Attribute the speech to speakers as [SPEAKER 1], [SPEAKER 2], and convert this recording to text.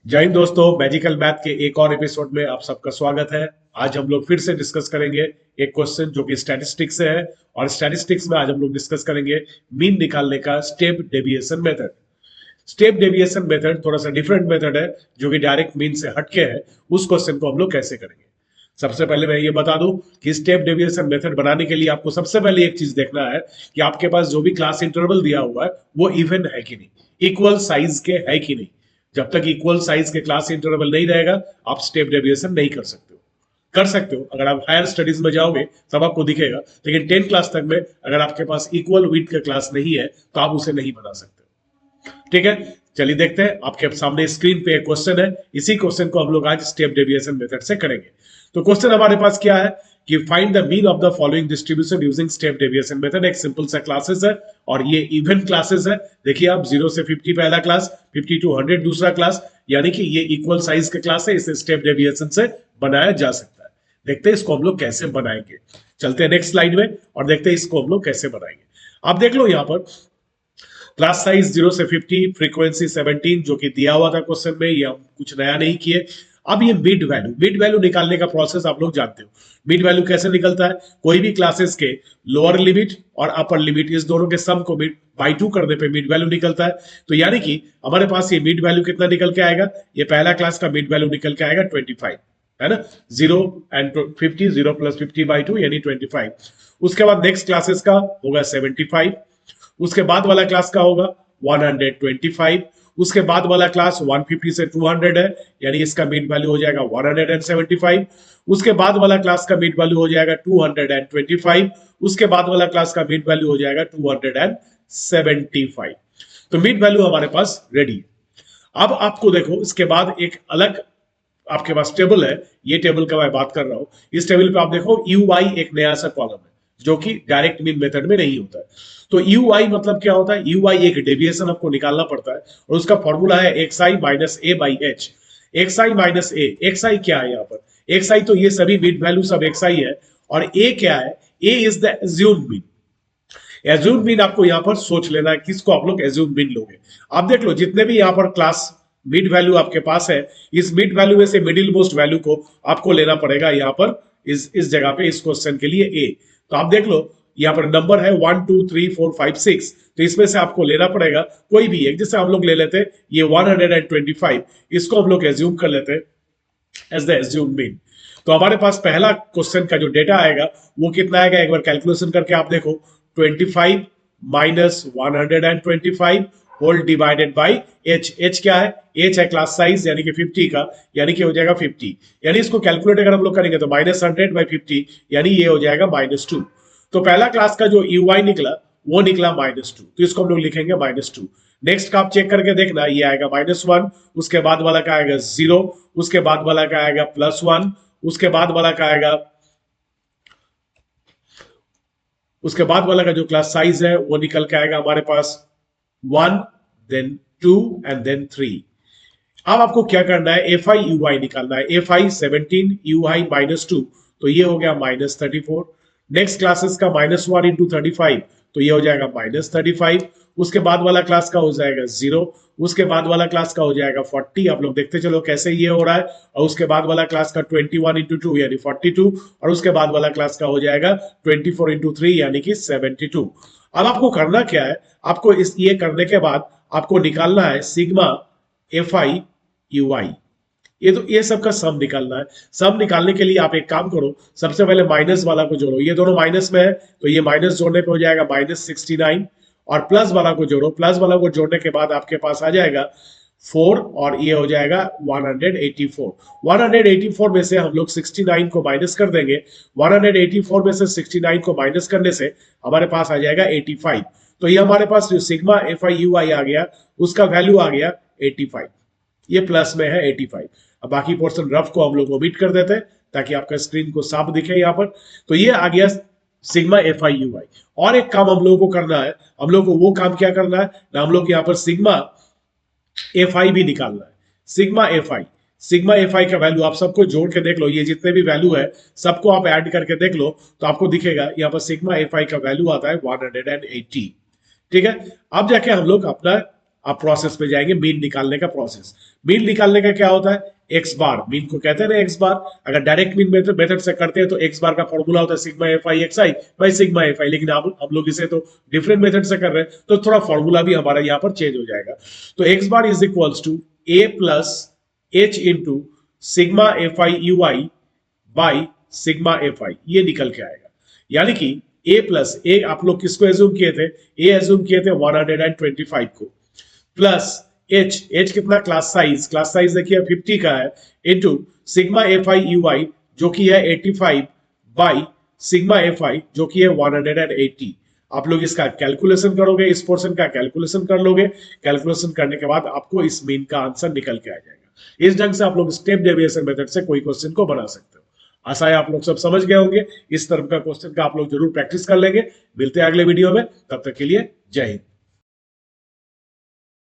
[SPEAKER 1] जय हिंद दोस्तों, magical math के एक और एपिसोड में आप सबका स्वागत है। आज हम लोग फिर से डिस्कस करेंगे एक क्वेश्चन जो कि स्टैटिस्टिक्स से है। और स्टैटिस्टिक्स में आज हम लोग डिस्कस करेंगे मीन निकालने का step deviation method. Step deviation method थोड़ा सा डिफरेंट मेथड है जो कि डायरेक्ट मीन से हटके है। उस क्वेश्चन को हम लोग कैसे करेंगे, सबसे पहले मैं ये बता दूं कि स्टेप डेविएशन मेथड बनाने के लिए आपको सबसे पहले एक चीज देखना है कि आपके पास जो भी क्लास इंटरवल दिया हुआ है वो इवन है कि नहीं, इक्वल साइज के है कि नहीं। जब तक इक्वल साइज के क्लास इंटरवल नहीं रहेगा आप स्टेप डेविएशन नहीं कर सकते हो। कर सकते हो अगर आप हायर स्टडीज में जाओगे तब आपको दिखेगा, लेकिन 10 क्लास तक में अगर आपके पास इक्वल विड्थ का क्लास नहीं है तो आप उसे नहीं बना सकते। ठीक है, चलिए देखते हैं। आपके सामने स्क्रीन पे एक क्वेश्चन है, इसी क्वेश्चन को हम लोग आज स्टेप डेविएशन मेथड से करेंगे। तो क्वेश्चन हमारे पास क्या है कि find the mean of the following distribution using step deviation method. एक सिंपल सा क्लासेस है और ये इवन क्लासेस है। देखिए आप 0 से 50 पहला क्लास, 50 to 100 दूसरा क्लास, यानी कि ये इक्वल साइज के क्लास है। इसे स्टेप डेविएशन से बनाया जा सकता है। देखते हैं इसको हम लोग कैसे बनाएंगे। चलते हैं नेक्स्ट स्लाइड में और देखते हैं इसको हम लोग कैसे बनाएंगे। आप देख लो यहाँ पर क्लास साइज 0 से 50, फ्रीक्वेंसी 17 जो कि दिया हुआ था क्वेश्चन में, ये हम कुछ नया नहीं किए। अब ये मिड वैल्यू निकालने का प्रोसेस आप लोग जानते हो। मिड वैल्यू कैसे निकलता है, कोई भी क्लासेस के लोअर लिमिट और अपर लिमिट इस दोनों के सम को बाई 2 करने पे मिड वैल्यू निकलता है। तो यानी कि हमारे पास ये मिड वैल्यू कितना निकल के आएगा, ये पहला क्लास का मिड वैल्यू निकल के आएगा 25, है ना। 0 एंड 50, 0 प्लस 50 बाई 2 यानी 25। उसके बाद नेक्स्ट क्लासेस का होगा 75, उसके बाद वाला क्लास का होगा 125, उसके बाद वाला क्लास 150 से 200 है, यानी इसका मिड वैल्यू हो जाएगा 175। उसके बाद वाला क्लास का मिड वैल्यू हो जाएगा 225, उसके बाद वाला क्लास का मिड वैल्यू हो जाएगा 275। तो मिड वैल्यू हमारे पास रेडी है। अब आपको देखो इसके बाद एक अलग आपके पास टेबल है, ये टेबल का मैं बात कर रहा हूं। इस टेबल पे आप देखो यू आई एक नया सा कॉलम है जो कि डायरेक्ट मीन मेथड में नहीं होता है। तो यू आई मतलब क्या होता है, यू आई एक डेविएशन आपको निकालना पड़ता है और उसका फॉर्मूला है X I minus A by H. X I minus A, X I क्या है यहाँ पर, एक्स आई तो ये सभी मिड वैल्यू सब एक्स आई है। और ए क्या है, A is the assumed mean. Assumed mean आपको यहाँ पर सोच लेना है किसको आप लोग एज्यूम्ड मीन लोगे। आप देख लो जितने भी यहाँ पर क्लास मिड वैल्यू आपके पास है, इस मिड वैल्यू में से मिडिल मोस्ट वैल्यू को आपको लेना पड़ेगा यहाँ पर इस जगह पे, इस क्वेश्चन के लिए ए। तो आप देख लो यहाँ पर नंबर है 1 2 3 4 5 6, तो इसमें से आपको लेना पड़ेगा कोई भी एक। जैसे हम लोग ले लेते हैं ये 125, इसको हम लोग एज्यूम कर लेते हैं एज द एज्यूम मीन। तो हमारे पास पहला क्वेश्चन का जो डेटा आएगा वो कितना आएगा, एक बार कैलकुलेशन करके आप देखो। 25 minus 125 whole divided by h. H क्या है, एच है क्लास साइज यानी कि 50 का, यानी कि हो जाएगा 50। यानी इसको कैलकुलेट अगर हम लोग करेंगे तो माइनस 100 बाई 50 यानी ये हो जाएगा -2। तो पहला क्लास का जो यू आई निकला वो निकला -2, तो इसको हम लोग लिखेंगे -2। नेक्स्ट का आप चेक करके देखना, ये आएगा -1, उसके बाद वाला का आएगा 0, उसके बाद वाला का आएगा +1, उसके बाद वाला का आएगा, उसके बाद वाला का जो क्लास साइज है वो निकल के आएगा हमारे पास 1, देन 2 एंड देन 3। अब आपको क्या करना है, एफ आई यू आई निकालना है। एफ आई 17, यू आई -2, तो ये हो गया -34। नेक्स्ट क्लासेस का -1 इंटू 35, तो ये हो जाएगा -35। उसके बाद वाला क्लास का हो जाएगा 0, उसके बाद वाला क्लास का हो जाएगा 40। आप लोग देखते चलो कैसे ये हो रहा है। और उसके बाद वाला क्लास का 21 इंटू 2 यानी 42, और उसके बाद वाला क्लास का हो जाएगा 24 इंटू 3 यानी कि 72। अब आपको करना क्या है, आपको इस ये करने के बाद आपको निकालना है सिग्मा एफ आई यू आई। ये सब का सम निकालना है। सम निकालने के लिए आप एक काम करो, सबसे पहले माइनस वाला को जोड़ो। ये दोनों माइनस में है तो ये माइनस जोड़ने पे हो जाएगा -69, और प्लस वाला को जोड़ो। प्लस वाला को जोड़ने के बाद आपके पास आ जाएगा 4 और ये हो जाएगा 184। 184 में से हम लोग 69 को माइनस कर देंगे। 184 में से 69 को माइनस करने से हमारे पास आ जाएगा 85। तो ये हमारे पास जो सिग्मा एफ आई यू आई आ गया उसका वैल्यू आ गया 85। ये प्लस में है 85। अब बाकी पोर्शन रफ को हम लोग ओमिट कर देते हैं ताकि आपका स्क्रीन को साफ दिखे यहाँ पर। तो ये आ गया सिग्मा एफ आई यू आई। और एक काम हम लोगों को करना है, हम लोग को वो काम क्या करना है ना, हम लोग यहाँ पर सिग्मा एफ आई भी निकालना है। सिग्मा एफ आई का वैल्यू आप सबको जोड़ के देख लो, ये जितने भी वैल्यू है सबको आप ऐड करके देख लो तो आपको दिखेगा यहाँ पर सिग्मा एफ आई का वैल्यू आता है 180। ठीक है, अब जाके हम लोग अपना आप प्रोसेस पे जाएंगे मीन निकालने का प्रोसेस। मीन निकालने का क्या होता है, एक्स बार, मीन को कहते हैं ना एक्स बार। अगर डायरेक्ट मीन मेथड से करते हैं तो एक्स बार का फॉर्मूला होता है sigma F I x I by sigma F I, लेकिन हम लोग इसे तो डिफरेंट मेथड से कर रहे हैं तो थोड़ा फॉर्मूला भी हमारा यहाँ पर चेंज हो जाएगा। तो x bar is equals to a plus h into sigma F I you i by sigma F i, ये निकल के आएगा। यानी कि ए प्लस ए, आप लोग किसको एज्यूम किए थे, ए एज्यूम किए थे 125 को, प्लस एच कितना, क्लास साइज देखिए 50 का है, into sigma F I you I जो कि है 85 बाई सिग्मा एफ आई जो कि है 180। आप लोग इसका कैलकुलेशन करोगे, इस पोर्शन का कैलकुलेशन कर लोगे, कैलकुलेशन करने के बाद आपको इस मीन का आंसर निकल के आ जाएगा। इस ढंग से आप लोग स्टेप डेविएशन मेथड से कोई क्वेश्चन को बना सकते हो। आशा है आप लोग सब समझ गए होंगे। इस तरह का क्वेश्चन का आप लोग जरूर प्रैक्टिस कर लेंगे। मिलते हैं अगले वीडियो में, तब तक के लिए जय हिंद।